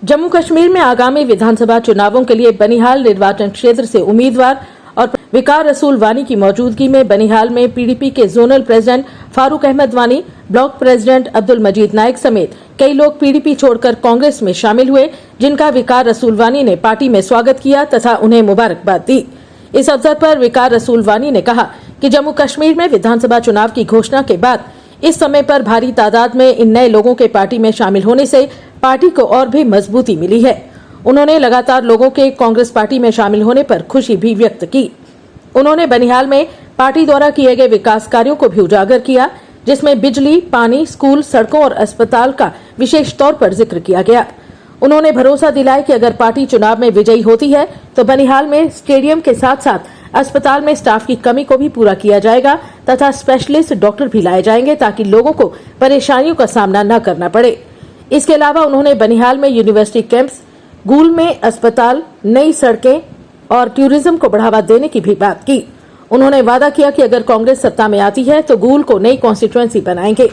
जम्मू कश्मीर में आगामी विधानसभा चुनावों के लिए बनिहाल निर्वाचन क्षेत्र से उम्मीदवार और विकार रसूल वानी की मौजूदगी में बनिहाल में पीडीपी के जोनल प्रेसिडेंट फारूक अहमद वानी, ब्लॉक प्रेसिडेंट अब्दुल मजीद नाइक समेत कई लोग पीडीपी छोड़कर कांग्रेस में शामिल हुए, जिनका विकार रसूल वानी ने पार्टी में स्वागत किया तथा उन्हें मुबारकबाद दी। इस अवसर पर विकार रसूल वानी ने कहा कि जम्मू कश्मीर में विधानसभा चुनाव की घोषणा के बाद इस समय पर भारी तादाद में इन नए लोगों के पार्टी में शामिल होने से पार्टी को और भी मजबूती मिली है। उन्होंने लगातार लोगों के कांग्रेस पार्टी में शामिल होने पर खुशी भी व्यक्त की। उन्होंने बनिहाल में पार्टी द्वारा किए गए विकास कार्यों को भी उजागर किया, जिसमें बिजली, पानी, स्कूल, सड़कों और अस्पताल का विशेष तौर पर जिक्र किया गया। उन्होंने भरोसा दिलाया कि अगर पार्टी चुनाव में विजयी होती है तो बनिहाल में स्टेडियम के साथ साथ अस्पताल में स्टाफ की कमी को भी पूरा किया जाएगा तथा स्पेशलिस्ट डॉक्टर भी लाए जाएंगे ताकि लोगों को परेशानियों का सामना न करना पड़े। इसके अलावा उन्होंने बनिहाल में यूनिवर्सिटी कैंपस, गूल में अस्पताल, नई सड़कें और टूरिज्म को बढ़ावा देने की भी बात की। उन्होंने वादा किया कि अगर कांग्रेस सत्ता में आती है तो गूल को नई कॉन्स्टिट्यूएंसी बनाएंगे।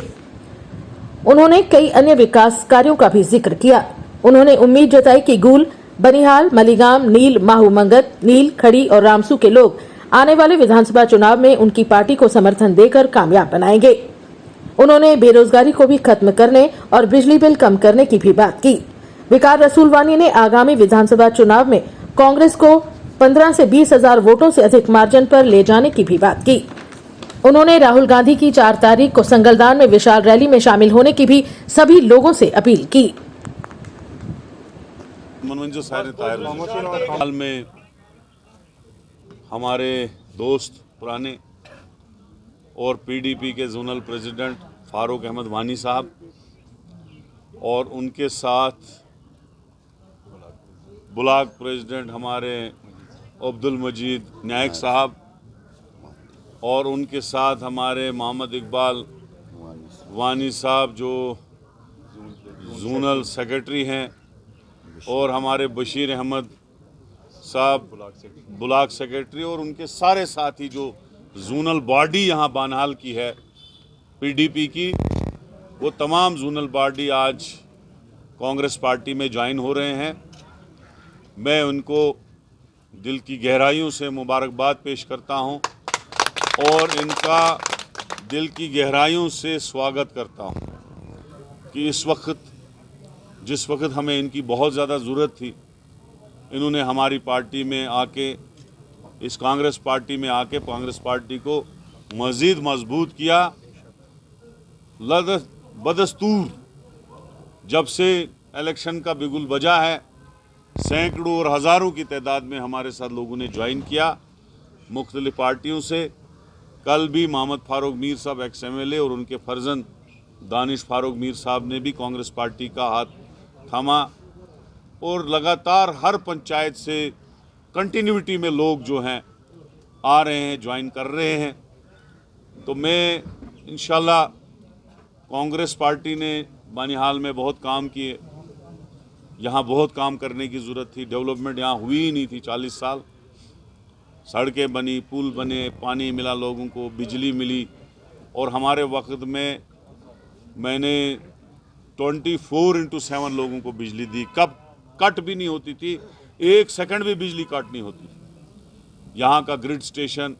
उन्होंने कई अन्य विकास कार्यों का भी जिक्र किया। उन्होंने उम्मीद जताई कि गूल, बनिहाल, मलीगाम, नील, माहूमंगत, नील, खड़ी और रामसू के लोग आने वाले विधानसभा चुनाव में उनकी पार्टी को समर्थन देकर कामयाब बनाएंगे। उन्होंने बेरोजगारी को भी खत्म करने और बिजली बिल कम करने की भी बात की। विकार रसूल वानी ने आगामी विधानसभा चुनाव में कांग्रेस को 15 से 20 हजार वोटों से अधिक मार्जिन पर ले जाने की भी बात की। उन्होंने राहुल गांधी की 4 तारीख को संगलदान में विशाल रैली में शामिल होने की भी सभी लोगों से अपील की। हाल में हमारे दोस्त पुराने और पीडीपी के जोनल प्रेसिडेंट फारूक अहमद वानी साहब और उनके साथ ब्लॉक प्रेसिडेंट हमारे अब्दुल मजीद नाइक साहब और उनके साथ हमारे मोहम्मद इकबाल वानी साहब जो जोनल सेक्रेटरी हैं और हमारे बशीर अहमद साहब ब्लॉक सेक्रेटरी और उनके सारे साथी जो जोनल बॉडी यहाँ बनिहाल की है पीडीपी की, वो तमाम जोनल बॉडी आज कांग्रेस पार्टी में ज्वाइन हो रहे हैं। मैं उनको दिल की गहराइयों से मुबारकबाद पेश करता हूँ और इनका दिल की गहराइयों से स्वागत करता हूँ कि जिस वक्त हमें इनकी बहुत ज़्यादा ज़रूरत थी, इन्होंने हमारी पार्टी में आके, इस कांग्रेस पार्टी में आके कांग्रेस पार्टी को मज़ीद मजबूत किया। बदस्तूर जब से इलेक्शन का बिगुल बजा है, सैकड़ों और हज़ारों की तादाद में हमारे साथ लोगों ने ज्वाइन किया मुख्तलिफ पार्टियों से। कल भी मोहम्मद फारूक मीर साहब एक्स MLA और उनके फर्जंद दानिश फारूक मीर साहब ने भी कांग्रेस पार्टी का हाथ थामा और लगातार हर पंचायत से कंटिन्यूटी में लोग जो हैं आ रहे हैं, ज्वाइन कर रहे हैं। तो मैं इंशाल्लाह, कांग्रेस पार्टी ने बनिहाल में बहुत काम किए, यहाँ बहुत काम करने की ज़रूरत थी। डेवलपमेंट यहाँ हुई ही नहीं थी 40 साल। सड़कें बनी, पुल बने, पानी मिला लोगों को, बिजली मिली और हमारे वक्त में मैंने 24/7 लोगों को बिजली दी। कब कट भी नहीं होती थी, 1 सेकंड भी बिजली कट नहीं होती। यहाँ का ग्रिड स्टेशन,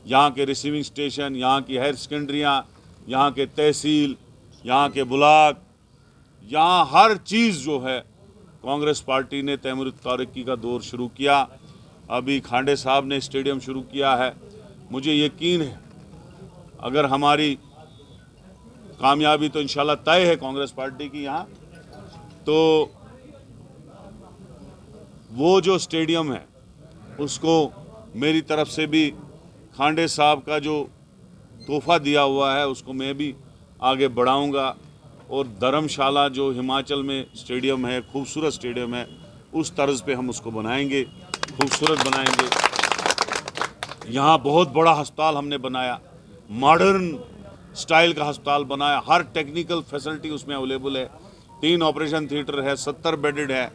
यहाँ के रिसीविंग स्टेशन, यहाँ की हायर सेकेंडरियाँ, यहाँ के तहसील, यहाँ के ब्लॉक, यहाँ हर चीज़ जो है कांग्रेस पार्टी ने तैमूर तरक्की का दौर शुरू किया। अभी खांडे साहब ने स्टेडियम शुरू किया है। मुझे यकीन है अगर हमारी कामयाबी तो इंशाल्लाह तय है कांग्रेस पार्टी की यहाँ, तो वो जो स्टेडियम है उसको मेरी तरफ से भी खांडे साहब का जो तोहफा दिया हुआ है उसको मैं भी आगे बढ़ाऊंगा और धर्मशाला जो हिमाचल में स्टेडियम है, खूबसूरत स्टेडियम है, उस तर्ज पे हम उसको बनाएंगे, खूबसूरत बनाएंगे। यहाँ बहुत बड़ा अस्पताल हमने बनाया, मॉडर्न स्टाइल का अस्पताल बनाया, हर टेक्निकल फैसिलिटी उसमें अवेलेबल है। 3 ऑपरेशन थिएटर है, 70 बेडेड है,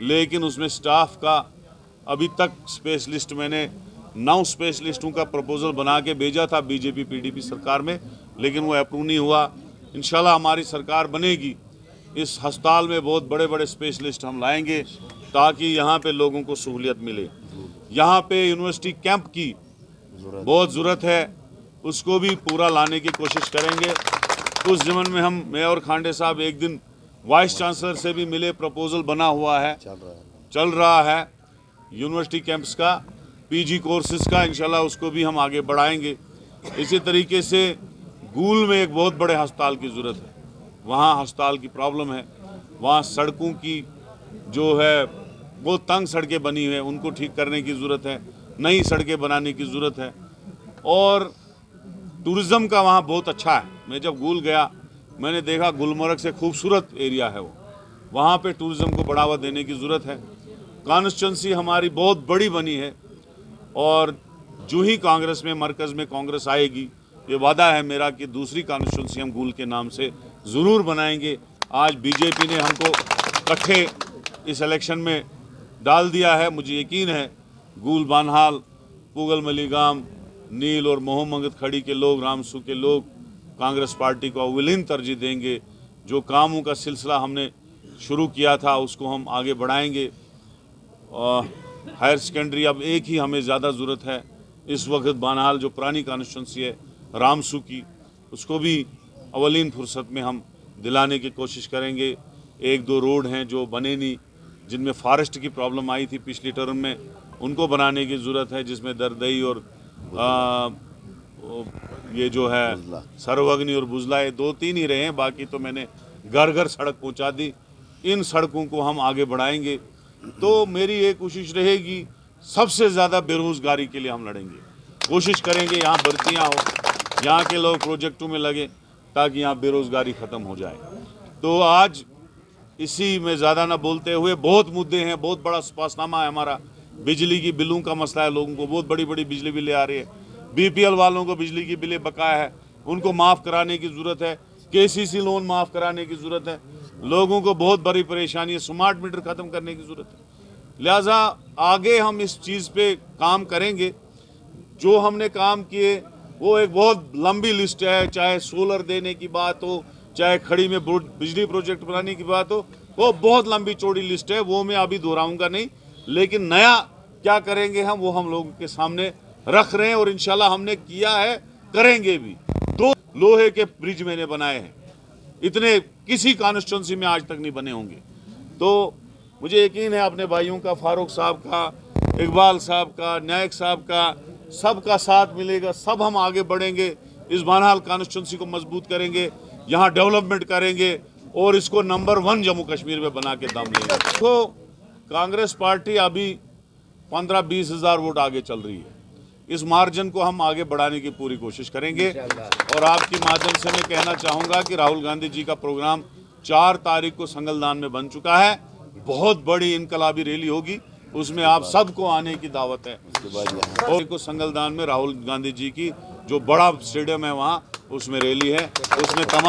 लेकिन उसमें स्टाफ का अभी तक स्पेशलिस्ट, मैंने 9 स्पेशलिस्टों का प्रपोजल बना के भेजा था बीजेपी PDP सरकार में, लेकिन वो अप्रूव नहीं हुआ। इंशाल्लाह हमारी सरकार बनेगी इस अस्पताल में बहुत बड़े बड़े स्पेशलिस्ट हम लाएंगे ताकि यहाँ पे लोगों को सहूलियत मिले। यहाँ पे यूनिवर्सिटी कैंप की बहुत ज़रूरत है, उसको भी पूरा लाने की कोशिश करेंगे। उस ज़मन में हम मैं और खांडे साहब एक दिन वाइस चांसलर से भी मिले, प्रपोजल बना हुआ है, चल रहा है यूनिवर्सिटी कैंप्स का, पीजी कोर्सेज का, इंशाल्लाह उसको भी हम आगे बढ़ाएंगे। इसी तरीके से गूल में एक बहुत बड़े अस्पताल की ज़रूरत है, वहाँ अस्पताल की प्रॉब्लम है, वहाँ सड़कों की जो है बहुत तंग सड़कें बनी हुई हैं, उनको ठीक करने की ज़रूरत है, नई सड़कें बनाने की ज़रूरत है। और टूरिज़्म का वहाँ बहुत अच्छा है। मैं जब गूल गया मैंने देखा गुलमर्ग से खूबसूरत एरिया है वो, वहाँ पे टूरिज़्म को बढ़ावा देने की ज़रूरत है। कॉन्स्टिट्यूंसी हमारी बहुत बड़ी बनी है और जो ही कांग्रेस में मरकज़ में कांग्रेस आएगी, ये वादा है मेरा कि दूसरी कॉन्स्टिट्यूंसी हम गूल के नाम से ज़रूर बनाएंगे। आज बीजेपी ने हमको इकट्ठे इस इलेक्शन में डाल दिया है। मुझे यकीन है गूल, बानहाल, पुगल मलीगाम, नील और मोहम्मद खड़ी के लोग, रामसू के लोग कांग्रेस पार्टी को अव्वलीन तरजीह देंगे। जो कामों का सिलसिला हमने शुरू किया था उसको हम आगे बढ़ाएंगे। हायर सेकेंडरी अब एक ही हमें ज़्यादा ज़रूरत है इस वक्त। बानहाल जो पुरानी कॉन्स्टिट्यूंसी है रामसू की, उसको भी अव्वलीन फुर्सत में हम दिलाने की कोशिश करेंगे। एक दो रोड हैं जो बने नहीं, जिनमें फॉरेस्ट की प्रॉब्लम आई थी पिछली टर्म में, उनको बनाने की ज़रूरत है, जिसमें दरदई और ये जो है सर्वअग्नि और बुजला, ये दो तीन ही रहे हैं, बाकी तो मैंने घर घर सड़क पहुंचा दी। इन सड़कों को हम आगे बढ़ाएंगे। तो मेरी ये कोशिश रहेगी, सबसे ज़्यादा बेरोज़गारी के लिए हम लड़ेंगे, कोशिश करेंगे यहाँ भर्तियाँ हो, यहाँ के लोग प्रोजेक्टों में लगे ताकि यहाँ बेरोज़गारी ख़त्म हो जाए। तो आज इसी में ज़्यादा ना बोलते हुए, बहुत मुद्दे हैं, बहुत बड़ा स्पासनामा है हमारा। बिजली की बिलों का मसला है, लोगों को बहुत बड़ी बड़ी बिजली बिलें आ रही है। बीपीएल वालों को बिजली की बिलें बकाया है, उनको माफ़ कराने की ज़रूरत है। केसीसी लोन माफ़ कराने की ज़रूरत है। लोगों को बहुत बड़ी परेशानी है, स्मार्ट मीटर ख़त्म करने की ज़रूरत है। लिहाजा आगे हम इस चीज़ पे काम करेंगे। जो हमने काम किए वो एक बहुत लंबी लिस्ट है, चाहे सोलर देने की बात हो, चाहे खड़ी में बिजली प्रोजेक्ट बनाने की बात हो, वो बहुत लंबी चौड़ी लिस्ट है, वो मैं अभी दोहराऊंगा नहीं। लेकिन नया क्या करेंगे हम, वो हम लोगों के सामने रख रहे हैं और इंशाल्लाह हमने किया है, करेंगे भी। 2 लोहे के ब्रिज मैंने बनाए हैं, इतने किसी कॉन्स्टिट्यूंसी में आज तक नहीं बने होंगे। तो मुझे यकीन है अपने भाइयों का, फारूक साहब का, इकबाल साहब का, नायक साहब का, सबका साथ मिलेगा, सब हम आगे बढ़ेंगे। इस बानहाल कॉन्स्टिट्यूंसी को मजबूत करेंगे, यहाँ डेवलपमेंट करेंगे और इसको नंबर 1 जम्मू कश्मीर में बना के दम लेंगे। तो कांग्रेस पार्टी अभी 15-20 हज़ार वोट आगे चल रही है। इस मार्जिन को हम आगे बढ़ाने की पूरी कोशिश करेंगे। और आपकी माध्यम से मैं कहना चाहूँगा कि राहुल गांधी जी का प्रोग्राम 4 तारीख को संगलदान में बन चुका है। बहुत बड़ी इनकलाबी रैली होगी, उसमें आप सबको आने की दावत है। और को संगलदान में राहुल गांधी जी की जो बड़ा स्टेडियम है वहाँ, उसमें रैली है, उसमें तमाम